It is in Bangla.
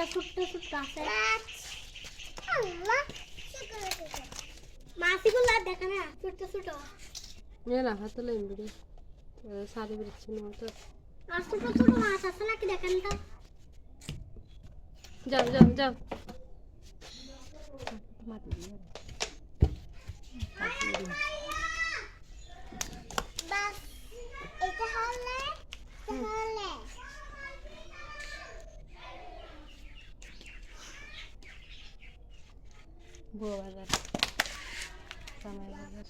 ছোট্ট ছোট্ট আছে মাছগুলো দেখা না ছোট্ট ছোট না হাতে লেম্বি সারি বেরোচ্ছে না তো আর ছোট ছোট মাছ আছে নাকি দেখেন তো যাও যাও যাও বাস এটা হলে বুয়া বাজার, জামাই বাজার।